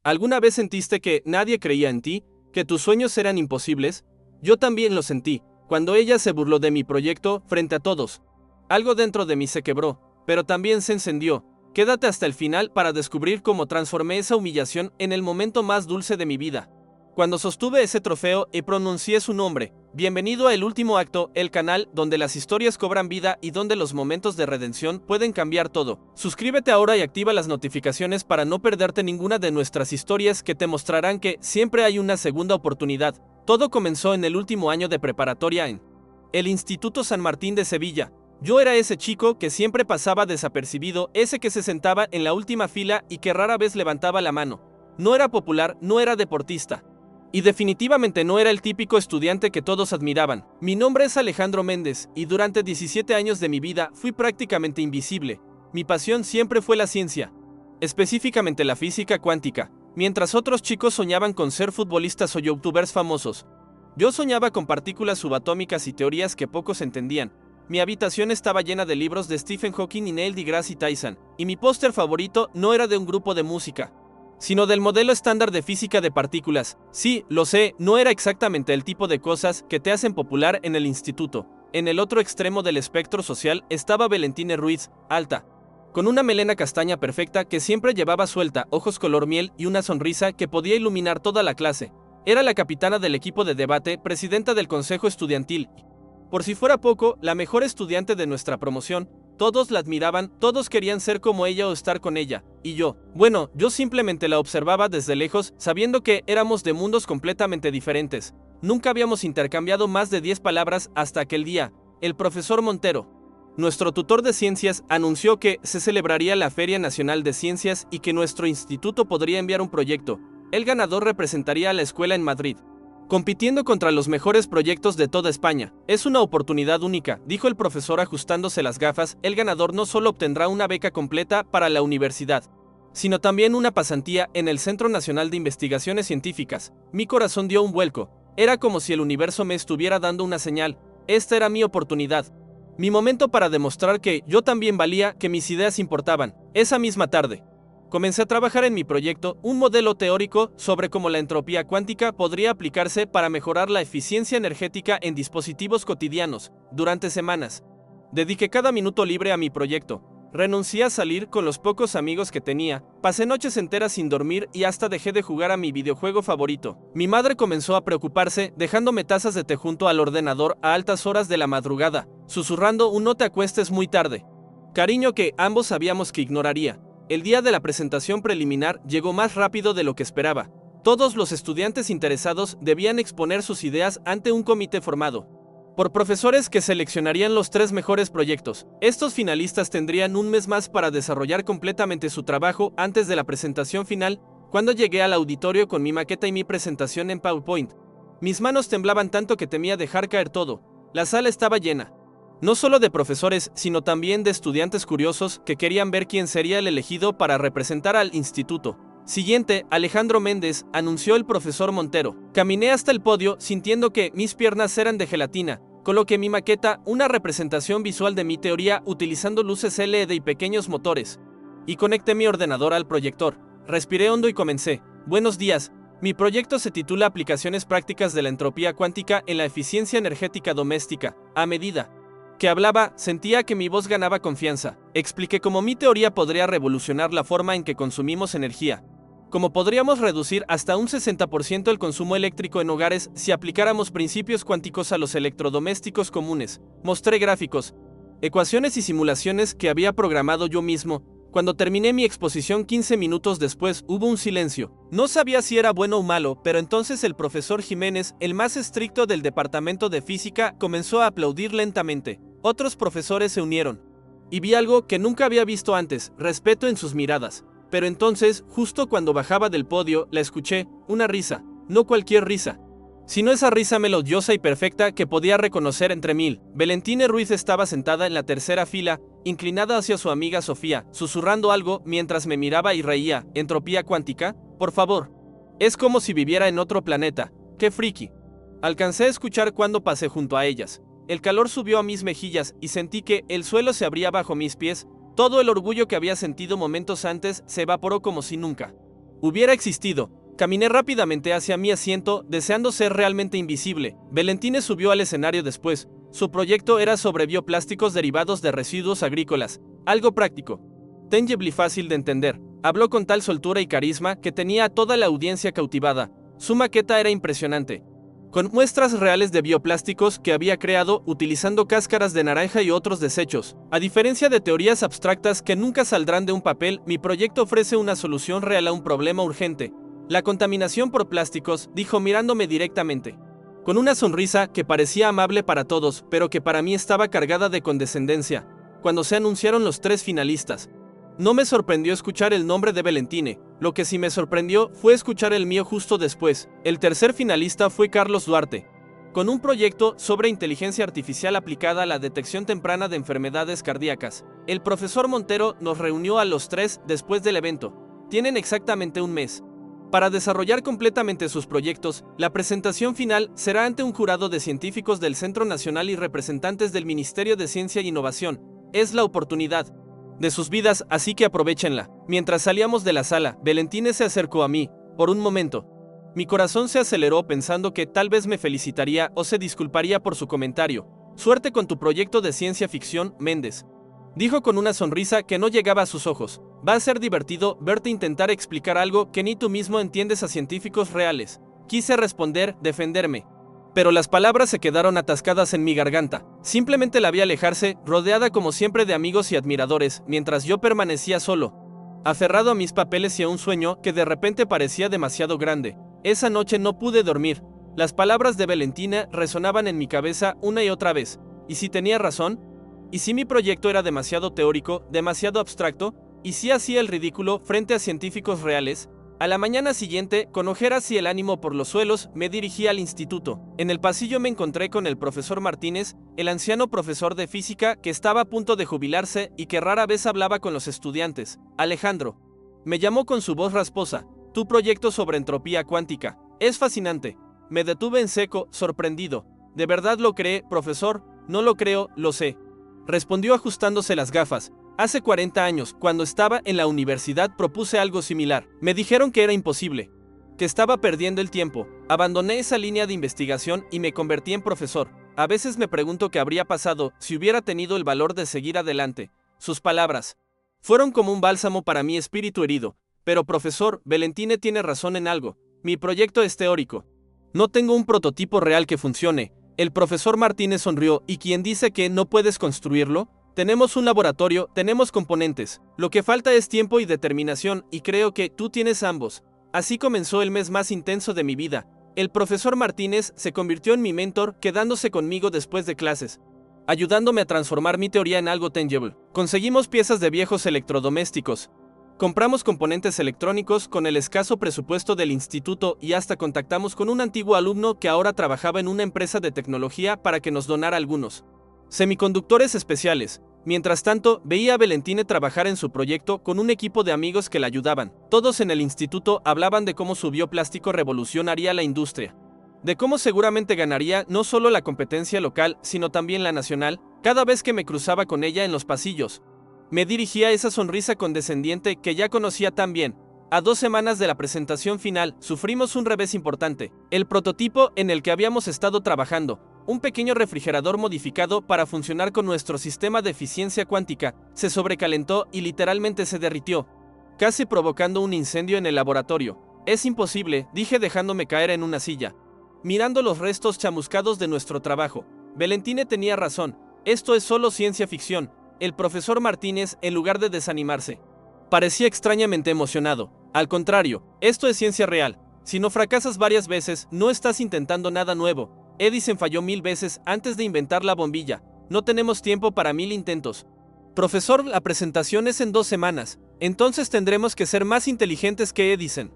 ¿Alguna vez sentiste que nadie creía en ti, que tus sueños eran imposibles? Yo también lo sentí, cuando ella se burló de mi proyecto frente a todos. Algo dentro de mí se quebró, pero también se encendió. Quédate hasta el final para descubrir cómo transformé esa humillación en el momento más dulce de mi vida. Cuando sostuve ese trofeo y pronuncié su nombre, bienvenido a El Último Acto, el canal donde las historias cobran vida y donde los momentos de redención pueden cambiar todo. Suscríbete ahora y activa las notificaciones para no perderte ninguna de nuestras historias que te mostrarán que siempre hay una segunda oportunidad. Todo comenzó en el último año de preparatoria en el Instituto San Martín de Sevilla. Yo era ese chico que siempre pasaba desapercibido, ese que se sentaba en la última fila y que rara vez levantaba la mano. No era popular, no era deportista. Y definitivamente no era el típico estudiante que todos admiraban. Mi nombre es Alejandro Méndez, y durante 17 años de mi vida fui prácticamente invisible. Mi pasión siempre fue la ciencia, específicamente la física cuántica. Mientras otros chicos soñaban con ser futbolistas o youtubers famosos, yo soñaba con partículas subatómicas y teorías que pocos entendían. Mi habitación estaba llena de libros de Stephen Hawking y Neil deGrasse Tyson, y mi póster favorito no era de un grupo de música, sino del modelo estándar de física de partículas. Sí, lo sé, no era exactamente el tipo de cosas que te hacen popular en el instituto. En el otro extremo del espectro social estaba Valentina Ruiz, alta, con una melena castaña perfecta que siempre llevaba suelta, ojos color miel y una sonrisa que podía iluminar toda la clase. Era la capitana del equipo de debate, presidenta del consejo estudiantil. Por si fuera poco, la mejor estudiante de nuestra promoción. Todos la admiraban, todos querían ser como ella o estar con ella, y yo simplemente la observaba desde lejos, sabiendo que éramos de mundos completamente diferentes. Nunca habíamos intercambiado más de 10 palabras hasta aquel día. El profesor Montero, nuestro tutor de ciencias, anunció que se celebraría la Feria Nacional de Ciencias y que nuestro instituto podría enviar un proyecto. El ganador representaría a la escuela en Madrid, compitiendo contra los mejores proyectos de toda España. Es una oportunidad única, dijo el profesor ajustándose las gafas. El ganador no solo obtendrá una beca completa para la universidad, sino también una pasantía en el Centro Nacional de Investigaciones Científicas. Mi corazón dio un vuelco. Era como si el universo me estuviera dando una señal. Esta era mi oportunidad. Mi momento para demostrar que yo también valía, que mis ideas importaban. Esa misma tarde comencé a trabajar en mi proyecto, un modelo teórico sobre cómo la entropía cuántica podría aplicarse para mejorar la eficiencia energética en dispositivos cotidianos. Durante semanas, dediqué cada minuto libre a mi proyecto. Renuncié a salir con los pocos amigos que tenía, pasé noches enteras sin dormir y hasta dejé de jugar a mi videojuego favorito. Mi madre comenzó a preocuparse, dejándome tazas de té junto al ordenador a altas horas de la madrugada, susurrando un no te acuestes muy tarde. Cariño que ambos sabíamos que ignoraría. El día de la presentación preliminar llegó más rápido de lo que esperaba. Todos los estudiantes interesados debían exponer sus ideas ante un comité formado por profesores que seleccionarían los 3 mejores proyectos. Estos finalistas tendrían un mes más para desarrollar completamente su trabajo antes de la presentación final. Cuando llegué al auditorio con mi maqueta y mi presentación en PowerPoint, mis manos temblaban tanto que temía dejar caer todo. La sala estaba llena, no solo de profesores, sino también de estudiantes curiosos que querían ver quién sería el elegido para representar al instituto. Siguiente, Alejandro Méndez, anunció el profesor Montero. Caminé hasta el podio sintiendo que mis piernas eran de gelatina. Coloqué mi maqueta, una representación visual de mi teoría utilizando luces LED y pequeños motores, y conecté mi ordenador al proyector. Respiré hondo y comencé. Buenos días. Mi proyecto se titula Aplicaciones prácticas de la entropía cuántica en la eficiencia energética doméstica. A medida que hablaba, sentía que mi voz ganaba confianza. Expliqué cómo mi teoría podría revolucionar la forma en que consumimos energía, cómo podríamos reducir hasta un 60% el consumo eléctrico en hogares si aplicáramos principios cuánticos a los electrodomésticos comunes. Mostré gráficos, ecuaciones y simulaciones que había programado yo mismo. Cuando terminé mi exposición 15 minutos después, hubo un silencio. No sabía si era bueno o malo, pero entonces el profesor Jiménez, el más estricto del departamento de física, comenzó a aplaudir lentamente. Otros profesores se unieron, y vi algo que nunca había visto antes: respeto en sus miradas. Pero entonces, justo cuando bajaba del podio, la escuché, una risa, no cualquier risa, sino esa risa melodiosa y perfecta que podía reconocer entre mil. Valentina Ruiz estaba sentada en la tercera fila, inclinada hacia su amiga Sofía, susurrando algo mientras me miraba y reía. ¿Entropía cuántica? Por favor. Es como si viviera en otro planeta. ¡Qué friki! Alcancé a escuchar cuando pasé junto a ellas. El calor subió a mis mejillas y sentí que el suelo se abría bajo mis pies. Todo el orgullo que había sentido momentos antes se evaporó como si nunca hubiera existido. Caminé rápidamente hacia mi asiento, deseando ser realmente invisible. Valentina subió al escenario después. Su proyecto era sobre bioplásticos derivados de residuos agrícolas, algo práctico, tangible y fácil de entender. Habló con tal soltura y carisma que tenía a toda la audiencia cautivada. Su maqueta era impresionante, con muestras reales de bioplásticos que había creado utilizando cáscaras de naranja y otros desechos. A diferencia de teorías abstractas que nunca saldrán de un papel, mi proyecto ofrece una solución real a un problema urgente. La contaminación por plásticos, dijo mirándome directamente, con una sonrisa que parecía amable para todos, pero que para mí estaba cargada de condescendencia. Cuando se anunciaron los 3 finalistas, no me sorprendió escuchar el nombre de Valentina. Lo que sí me sorprendió fue escuchar el mío justo después. El tercer finalista fue Carlos Duarte, con un proyecto sobre inteligencia artificial aplicada a la detección temprana de enfermedades cardíacas. El profesor Montero nos reunió a los 3 después del evento. Tienen exactamente un mes para desarrollar completamente sus proyectos. La presentación final será ante un jurado de científicos del Centro Nacional y representantes del Ministerio de Ciencia e Innovación. Es la oportunidad de sus vidas, así que aprovéchenla. Mientras salíamos de la sala, Valentina se acercó a mí. Por un momento, mi corazón se aceleró pensando que tal vez me felicitaría o se disculparía por su comentario. Suerte con tu proyecto de ciencia ficción, Méndez, dijo con una sonrisa que no llegaba a sus ojos. Va a ser divertido verte intentar explicar algo que ni tú mismo entiendes a científicos reales. Quise responder, defenderme, pero las palabras se quedaron atascadas en mi garganta. Simplemente la vi alejarse, rodeada como siempre de amigos y admiradores, mientras yo permanecía solo, aferrado a mis papeles y a un sueño que de repente parecía demasiado grande. Esa noche no pude dormir. Las palabras de Valentina resonaban en mi cabeza una y otra vez. ¿Y si tenía razón? ¿Y si mi proyecto era demasiado teórico, demasiado abstracto? ¿Y si hacía el ridículo frente a científicos reales? A la mañana siguiente, con ojeras y el ánimo por los suelos, me dirigí al instituto. En el pasillo me encontré con el profesor Martínez, el anciano profesor de física que estaba a punto de jubilarse y que rara vez hablaba con los estudiantes. Alejandro, me llamó con su voz rasposa. Tu proyecto sobre entropía cuántica es fascinante. Me detuve en seco, sorprendido. ¿De verdad lo cree, profesor? No lo creo, lo sé, respondió ajustándose las gafas. Hace 40 años, cuando estaba en la universidad, propuse algo similar. Me dijeron que era imposible, que estaba perdiendo el tiempo. Abandoné esa línea de investigación y me convertí en profesor. A veces me pregunto qué habría pasado si hubiera tenido el valor de seguir adelante. Sus palabras fueron como un bálsamo para mi espíritu herido. Pero profesor, Valentina tiene razón en algo. Mi proyecto es teórico. No tengo un prototipo real que funcione. El profesor Martínez sonrió. ¿Y quién dice que no puedes construirlo? Tenemos un laboratorio, tenemos componentes. Lo que falta es tiempo y determinación, y creo que tú tienes ambos. Así comenzó el mes más intenso de mi vida. El profesor Martínez se convirtió en mi mentor, quedándose conmigo después de clases, ayudándome a transformar mi teoría en algo tangible. Conseguimos piezas de viejos electrodomésticos. Compramos componentes electrónicos con el escaso presupuesto del instituto y hasta contactamos con un antiguo alumno que ahora trabajaba en una empresa de tecnología para que nos donara algunos semiconductores especiales. Mientras tanto, veía a Valentina trabajar en su proyecto con un equipo de amigos que la ayudaban. Todos en el instituto hablaban de cómo su bioplástico revolucionaría la industria, de cómo seguramente ganaría no solo la competencia local, sino también la nacional. Cada vez que me cruzaba con ella en los pasillos, me dirigía esa sonrisa condescendiente que ya conocía tan bien. A 2 semanas de la presentación final, sufrimos un revés importante. El prototipo en el que habíamos estado trabajando, un pequeño refrigerador modificado para funcionar con nuestro sistema de eficiencia cuántica, se sobrecalentó y literalmente se derritió, casi provocando un incendio en el laboratorio. Es imposible, dije dejándome caer en una silla, mirando los restos chamuscados de nuestro trabajo. Valentina tenía razón, esto es solo ciencia ficción. El profesor Martínez, en lugar de desanimarse, parecía extrañamente emocionado. Al contrario, esto es ciencia real. Si no fracasas varias veces, no estás intentando nada nuevo. Edison falló 1000 veces antes de inventar la bombilla. No tenemos tiempo para 1000 intentos. Profesor, la presentación es en 2 semanas. Entonces tendremos que ser más inteligentes que Edison,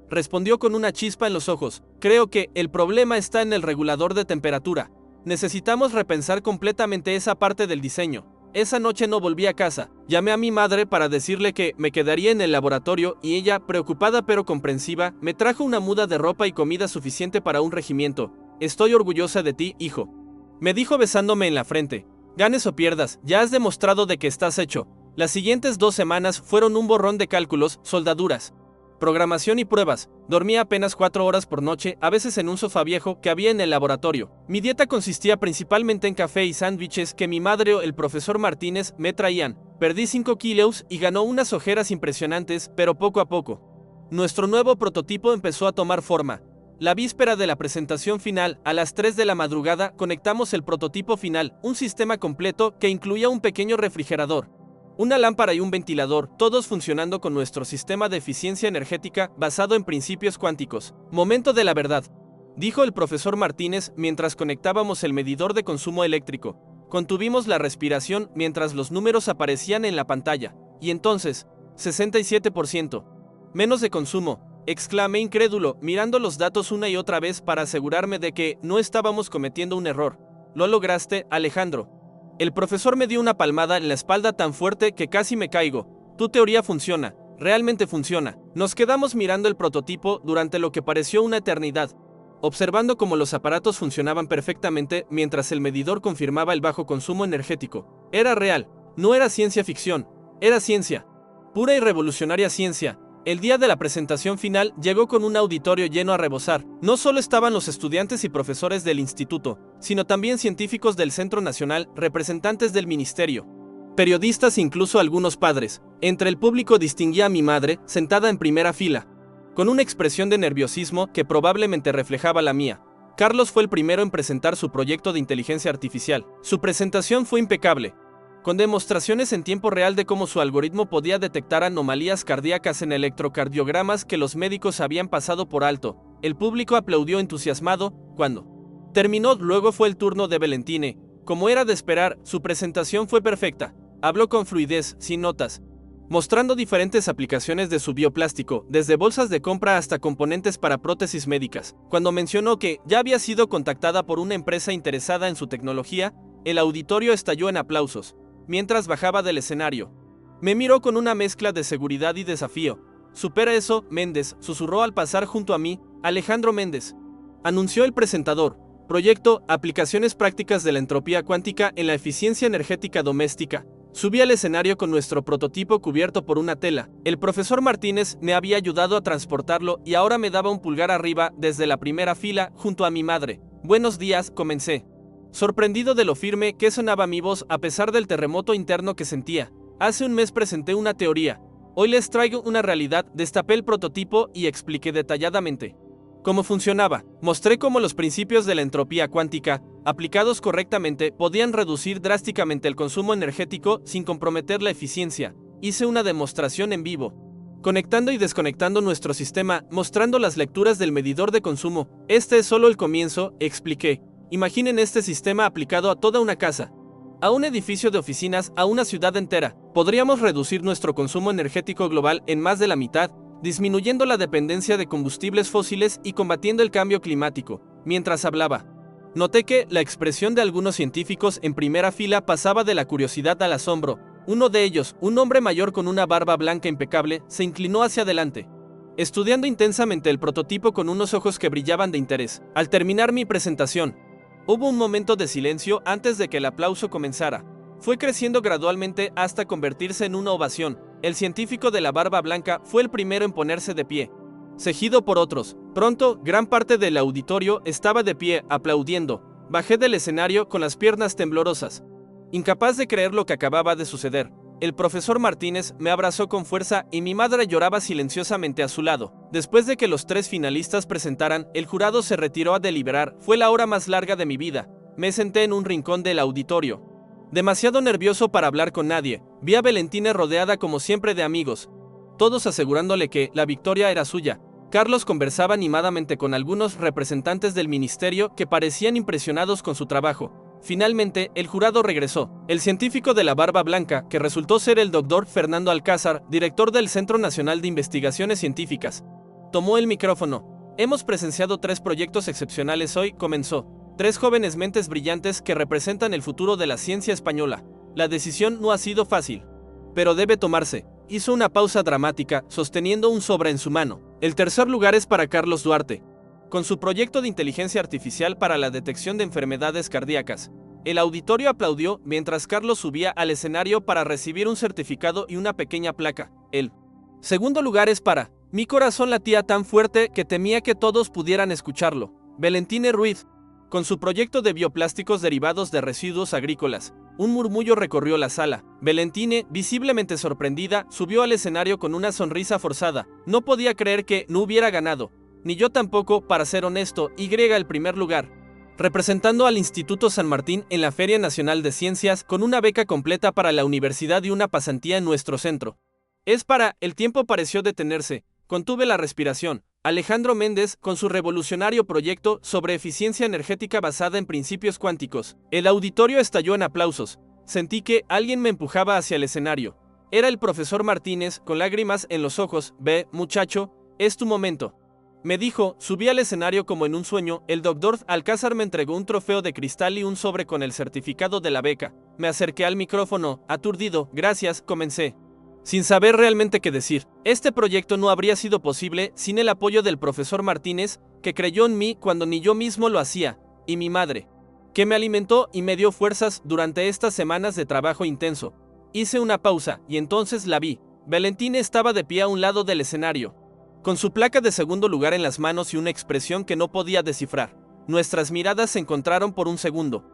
respondió con una chispa en los ojos. Creo que el problema está en el regulador de temperatura. Necesitamos repensar completamente esa parte del diseño. Esa noche no volví a casa. Llamé a mi madre para decirle que me quedaría en el laboratorio y ella, preocupada pero comprensiva, me trajo una muda de ropa y comida suficiente para un regimiento. Estoy orgullosa de ti, hijo, me dijo besándome en la frente. Ganes o pierdas, ya has demostrado de que estás hecho. Las siguientes 2 semanas fueron un borrón de cálculos, soldaduras, programación y pruebas. Dormía apenas 4 horas por noche, a veces en un sofá viejo que había en el laboratorio. Mi dieta consistía principalmente en café y sándwiches que mi madre o el profesor Martínez me traían. Perdí 5 kilos y ganó unas ojeras impresionantes, pero poco a poco. Nuestro nuevo prototipo empezó a tomar forma. La víspera de la presentación final, a las 3 de la madrugada, conectamos el prototipo final, un sistema completo que incluía un pequeño refrigerador, una lámpara y un ventilador, todos funcionando con nuestro sistema de eficiencia energética basado en principios cuánticos. Momento de la verdad, dijo el profesor Martínez mientras conectábamos el medidor de consumo eléctrico. Contuvimos la respiración mientras los números aparecían en la pantalla. Y entonces, 67%. Menos de consumo, exclamé incrédulo, mirando los datos una y otra vez para asegurarme de que no estábamos cometiendo un error. Lo lograste, Alejandro. El profesor me dio una palmada en la espalda tan fuerte que casi me caigo. Tu teoría funciona, realmente funciona. Nos quedamos mirando el prototipo durante lo que pareció una eternidad, observando cómo los aparatos funcionaban perfectamente mientras el medidor confirmaba el bajo consumo energético. Era real, no era ciencia ficción, era ciencia. Pura y revolucionaria ciencia. El día de la presentación final llegó con un auditorio lleno a rebosar. No solo estaban los estudiantes y profesores del instituto, sino también científicos del Centro Nacional, representantes del ministerio, periodistas e incluso algunos padres. Entre el público distinguía a mi madre, sentada en primera fila, con una expresión de nerviosismo que probablemente reflejaba la mía. Carlos fue el primero en presentar su proyecto de inteligencia artificial. Su presentación fue impecable, con demostraciones en tiempo real de cómo su algoritmo podía detectar anomalías cardíacas en electrocardiogramas que los médicos habían pasado por alto. El público aplaudió entusiasmado. Cuando terminó, luego fue el turno de Valentine. Como era de esperar, su presentación fue perfecta. Habló con fluidez, sin notas, mostrando diferentes aplicaciones de su bioplástico, desde bolsas de compra hasta componentes para prótesis médicas. Cuando mencionó que ya había sido contactada por una empresa interesada en su tecnología, el auditorio estalló en aplausos. Mientras bajaba del escenario, me miró con una mezcla de seguridad y desafío. «Supera eso, Méndez», susurró al pasar junto a mí. «Alejandro Méndez», anunció el presentador. Proyecto, aplicaciones prácticas de la entropía cuántica en la eficiencia energética doméstica. Subí al escenario con nuestro prototipo cubierto por una tela. El profesor Martínez me había ayudado a transportarlo y ahora me daba un pulgar arriba desde la primera fila junto a mi madre. «Buenos días», comencé, sorprendido de lo firme que sonaba mi voz a pesar del terremoto interno que sentía. Hace un mes presenté una teoría. Hoy les traigo una realidad. Destapé el prototipo y expliqué detalladamente cómo funcionaba. Mostré cómo los principios de la entropía cuántica, aplicados correctamente, podían reducir drásticamente el consumo energético sin comprometer la eficiencia. Hice una demostración en vivo, conectando y desconectando nuestro sistema, mostrando las lecturas del medidor de consumo. Este es solo el comienzo, expliqué. Imaginen este sistema aplicado a toda una casa, a un edificio de oficinas, a una ciudad entera. Podríamos reducir nuestro consumo energético global en más de la mitad, disminuyendo la dependencia de combustibles fósiles y combatiendo el cambio climático. Mientras hablaba, noté que la expresión de algunos científicos en primera fila pasaba de la curiosidad al asombro. Uno de ellos, un hombre mayor con una barba blanca impecable, se inclinó hacia adelante, estudiando intensamente el prototipo con unos ojos que brillaban de interés. Al terminar mi presentación, hubo un momento de silencio antes de que el aplauso comenzara. Fue creciendo gradualmente hasta convertirse en una ovación. El científico de la barba blanca fue el primero en ponerse de pie, seguido por otros. Pronto, gran parte del auditorio estaba de pie, aplaudiendo. Bajé del escenario con las piernas temblorosas, incapaz de creer lo que acababa de suceder. El profesor Martínez me abrazó con fuerza y mi madre lloraba silenciosamente a su lado. Después de que los 3 finalistas presentaran, el jurado se retiró a deliberar. Fue la hora más larga de mi vida. Me senté en un rincón del auditorio, demasiado nervioso para hablar con nadie. Vi a Valentine rodeada como siempre de amigos, todos asegurándole que la victoria era suya. Carlos conversaba animadamente con algunos representantes del ministerio que parecían impresionados con su trabajo. Finalmente, el jurado regresó. El científico de la barba blanca, que resultó ser el doctor Fernando Alcázar, director del Centro Nacional de Investigaciones Científicas, tomó el micrófono. «Hemos presenciado 3 proyectos excepcionales hoy», comenzó. 3 jóvenes mentes brillantes que representan el futuro de la ciencia española. La decisión no ha sido fácil, pero debe tomarse. Hizo una pausa dramática, sosteniendo un sobre en su mano. El tercer lugar es para Carlos Duarte, con su proyecto de inteligencia artificial para la detección de enfermedades cardíacas. El auditorio aplaudió mientras Carlos subía al escenario para recibir un certificado y una pequeña placa. El segundo lugar es para Mi corazón latía tan fuerte que temía que todos pudieran escucharlo. Valentine Ruiz, con su proyecto de bioplásticos derivados de residuos agrícolas. Un murmullo recorrió la sala. Valentine, visiblemente sorprendida, subió al escenario con una sonrisa forzada. No podía creer que no hubiera ganado. Ni yo tampoco, para ser honesto, el primer lugar. Representando al Instituto San Martín en la Feria Nacional de Ciencias con una beca completa para la universidad y una pasantía en nuestro centro. El tiempo pareció detenerse. Contuve la respiración. Alejandro Méndez, con su revolucionario proyecto sobre eficiencia energética basada en principios cuánticos. El auditorio estalló en aplausos. Sentí que alguien me empujaba hacia el escenario. Era el profesor Martínez, con lágrimas en los ojos. Ve, muchacho, es tu momento. Me dijo, subí al escenario como en un sueño. El doctor Alcázar me entregó un trofeo de cristal y un sobre con el certificado de la beca. Me acerqué al micrófono, aturdido. Gracias, comencé, sin saber realmente qué decir. Este proyecto no habría sido posible sin el apoyo del profesor Martínez, que creyó en mí cuando ni yo mismo lo hacía, y mi madre, que me alimentó y me dio fuerzas durante estas semanas de trabajo intenso. Hice una pausa, y entonces la vi. Valentine estaba de pie a un lado del escenario, con su placa de segundo lugar en las manos y una expresión que no podía descifrar. Nuestras miradas se encontraron por un segundo.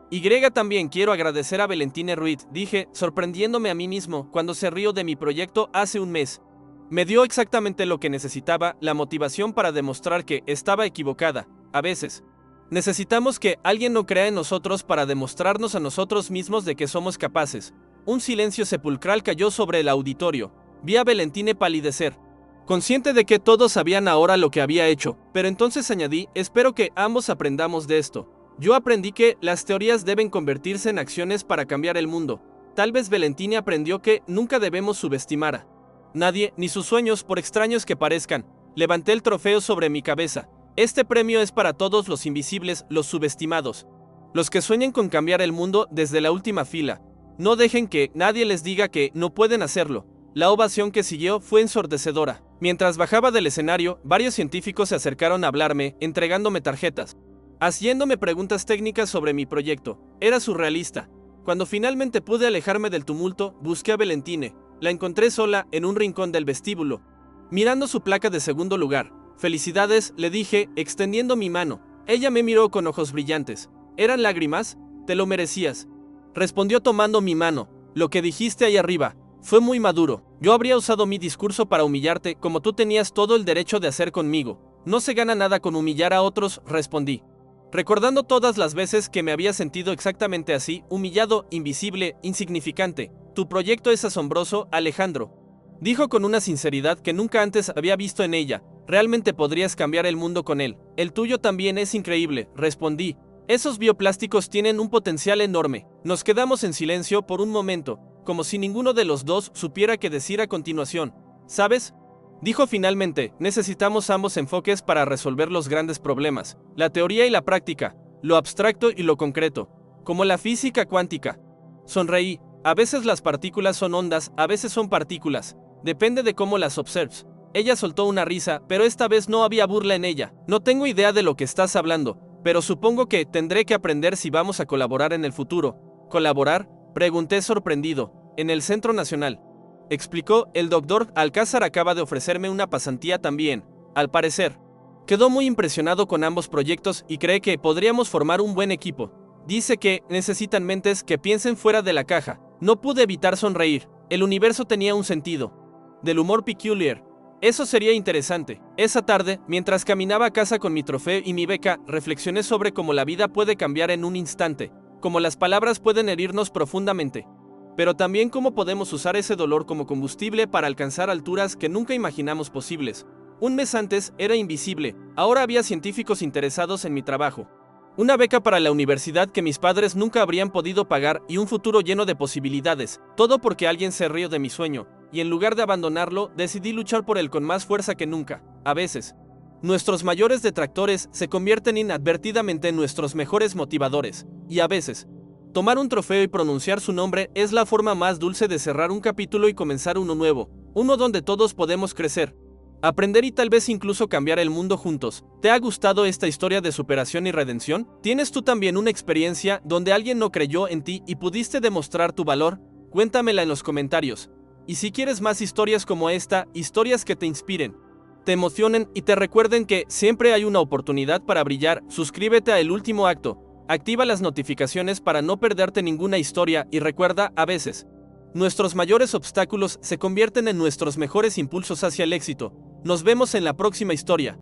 También quiero agradecer a Valentine Ruiz, dije, sorprendiéndome a mí mismo cuando se rió de mi proyecto hace un mes. Me dio exactamente lo que necesitaba, la motivación para demostrar que estaba equivocada. A veces necesitamos que alguien no crea en nosotros para demostrarnos a nosotros mismos de que somos capaces. Un silencio sepulcral cayó sobre el auditorio. Vi a Valentine palidecer, consciente de que todos sabían ahora lo que había hecho, pero entonces añadí, espero que ambos aprendamos de esto. Yo aprendí que las teorías deben convertirse en acciones para cambiar el mundo. Tal vez Valentine aprendió que nunca debemos subestimar a nadie, ni sus sueños, por extraños que parezcan. Levanté el trofeo sobre mi cabeza. Este premio es para todos los invisibles, los subestimados, los que sueñan con cambiar el mundo desde la última fila. No dejen que nadie les diga que no pueden hacerlo. La ovación que siguió fue ensordecedora. Mientras bajaba del escenario, varios científicos se acercaron a hablarme, entregándome tarjetas, haciéndome preguntas técnicas sobre mi proyecto. Era surrealista. Cuando finalmente pude alejarme del tumulto, busqué a Valentine. La encontré sola en un rincón del vestíbulo, mirando su placa de segundo lugar. Felicidades, le dije, extendiendo mi mano. Ella me miró con ojos brillantes. ¿Eran lágrimas? Te lo merecías, respondió tomando mi mano. Lo que dijiste ahí arriba fue muy maduro. Yo habría usado mi discurso para humillarte, como tú tenías todo el derecho de hacer conmigo. No se gana nada con humillar a otros, respondí, recordando todas las veces que me había sentido exactamente así, humillado, invisible, insignificante. Tu proyecto es asombroso, Alejandro, dijo con una sinceridad que nunca antes había visto en ella. Realmente podrías cambiar el mundo con él. El tuyo también es increíble, respondí. Esos bioplásticos tienen un potencial enorme. Nos quedamos en silencio por un momento, como si ninguno de los dos supiera qué decir a continuación. ¿Sabes?, dijo finalmente, necesitamos ambos enfoques para resolver los grandes problemas, la teoría y la práctica, lo abstracto y lo concreto, como la física cuántica. Sonreí. A veces las partículas son ondas, a veces son partículas. Depende de cómo las observes. Ella soltó una risa, pero esta vez no había burla en ella. No tengo idea de lo que estás hablando, pero supongo que tendré que aprender si vamos a colaborar en el futuro. ¿Colaborar?, pregunté sorprendido. En el Centro Nacional, explicó, el doctor Alcázar acaba de ofrecerme una pasantía también. Al parecer, quedó muy impresionado con ambos proyectos y cree que podríamos formar un buen equipo. Dice que necesitan mentes que piensen fuera de la caja. No pude evitar sonreír. El universo tenía un sentido del humor peculiar. Eso sería interesante. Esa tarde, mientras caminaba a casa con mi trofeo y mi beca, reflexioné sobre cómo la vida puede cambiar en un instante, cómo las palabras pueden herirnos profundamente, pero también cómo podemos usar ese dolor como combustible para alcanzar alturas que nunca imaginamos posibles. Un mes antes era invisible, ahora había científicos interesados en mi trabajo, una beca para la universidad que mis padres nunca habrían podido pagar y un futuro lleno de posibilidades, todo porque alguien se rió de mi sueño, y en lugar de abandonarlo, decidí luchar por él con más fuerza que nunca. A veces, nuestros mayores detractores se convierten inadvertidamente en nuestros mejores motivadores, y a veces, tomar un trofeo y pronunciar su nombre es la forma más dulce de cerrar un capítulo y comenzar uno nuevo, uno donde todos podemos crecer, aprender y tal vez incluso cambiar el mundo juntos. ¿Te ha gustado esta historia de superación y redención? ¿Tienes tú también una experiencia donde alguien no creyó en ti y pudiste demostrar tu valor? Cuéntamela en los comentarios. Y si quieres más historias como esta, historias que te inspiren, te emocionen y te recuerden que siempre hay una oportunidad para brillar. Suscríbete a El Último Acto, activa las notificaciones para no perderte ninguna historia y recuerda, a veces, nuestros mayores obstáculos se convierten en nuestros mejores impulsos hacia el éxito. Nos vemos en la próxima historia.